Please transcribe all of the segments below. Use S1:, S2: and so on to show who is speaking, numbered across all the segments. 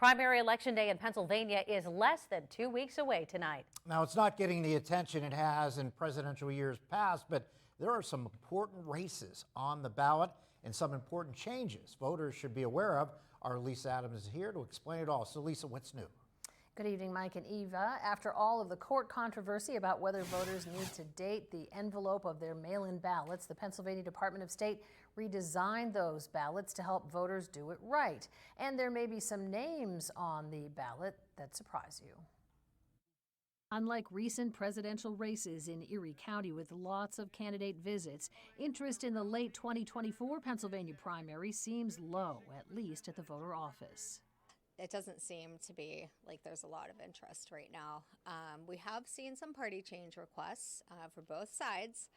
S1: Primary election day in Pennsylvania is less than 2 weeks away tonight.
S2: Now, it's not getting the attention it has in presidential years past, but there are some important races on the ballot and some important changes voters should be aware of. Our Lisa Adams is here to explain it all. So, Lisa, what's new?
S3: Good evening, Mike and Eva. After all of the court controversy about whether voters need to date the envelope of their mail-in ballots, the Pennsylvania Department of State redesigned those ballots to help voters do it right. And there may be some names on the ballot that surprise you. Unlike recent presidential races in Erie County with lots of candidate visits, interest in the late 2024 Pennsylvania primary seems low, at least at the voter office.
S4: It doesn't seem to be like there's a lot of interest right now. We have seen some party change requests for both sides,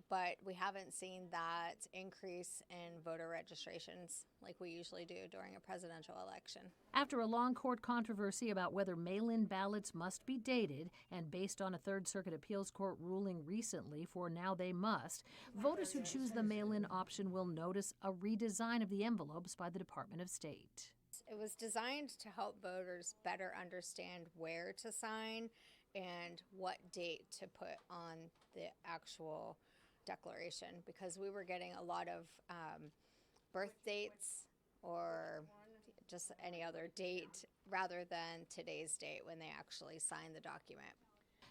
S4: but we haven't seen that increase in voter registrations like we usually do during a presidential election.
S3: After a long court controversy about whether mail-in ballots must be dated, and based on a Third Circuit Appeals Court ruling recently for now they must, voters who choose the mail-in option will notice a redesign of the envelopes by the Department of State.
S4: It was designed to help voters better understand where to sign and what date to put on the actual declaration, because we were getting a lot of birth dates or just any other date rather than today's date when they actually signed the document.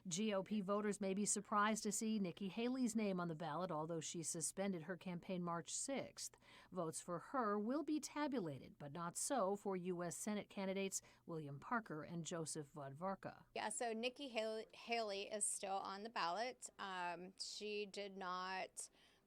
S3: GOP voters may be surprised to see Nikki Haley's name on the ballot, although she suspended her campaign March 6th. Votes for her will be tabulated, but not so for U.S. Senate candidates William Parker and Joseph Vodvarka.
S4: Yeah, so Nikki Haley is still on the ballot. She did not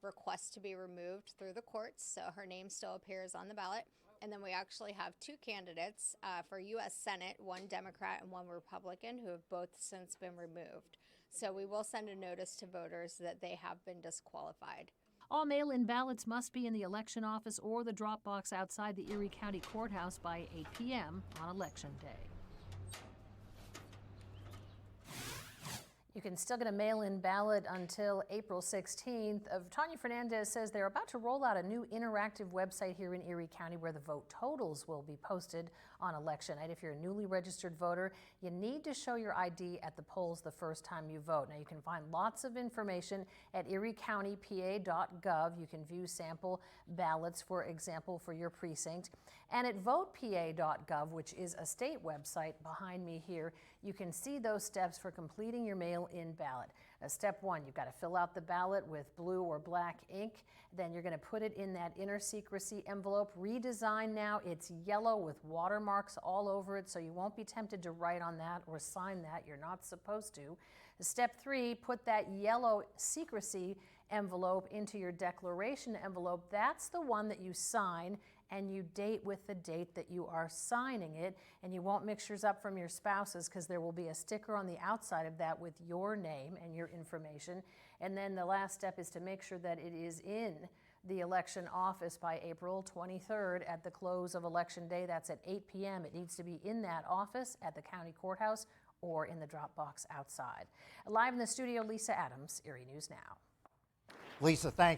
S4: request to be removed through the courts, so her name still appears on the ballot. And then we actually have two candidates for U.S. Senate, one Democrat and one Republican, who have both since been removed. So we will send a notice to voters that they have been disqualified.
S3: All mail-in ballots must be in the election office or the drop box outside the Erie County Courthouse by 8 p.m. on Election Day. You can still get a mail-in ballot until April 16th. Tanya Fernandez says they're about to roll out a new interactive website here in Erie County where the vote totals will be posted on election night. If you're a newly registered voter, you need to show your ID at the polls the first time you vote. Now, you can find lots of information at eriecountypa.gov. You can view sample ballots, for example, for your precinct. And at votepa.gov, which is a state website behind me here, you can see those steps for completing your mail-in ballot. Step one, you've got to fill out the ballot with blue or black ink. Then you're going to put it in that inner secrecy envelope. Redesigned now, it's yellow with watermarks all over it, so you won't be tempted to write on that or sign that. You're not supposed to. Step three, put that yellow secrecy envelope into your declaration envelope. That's the one that you sign and you date with the date that you are signing it, and you won't mix yours up from your spouse's because there will be a sticker on the outside of that with your name and your information. And then the last step is to make sure that it is in the election office by April 23rd at the close of Election Day. That's at 8 p.m. It needs to be in that office at the county courthouse or in the drop box outside. Live in the studio, Lisa Adams, Erie News Now.
S2: Lisa, thanks.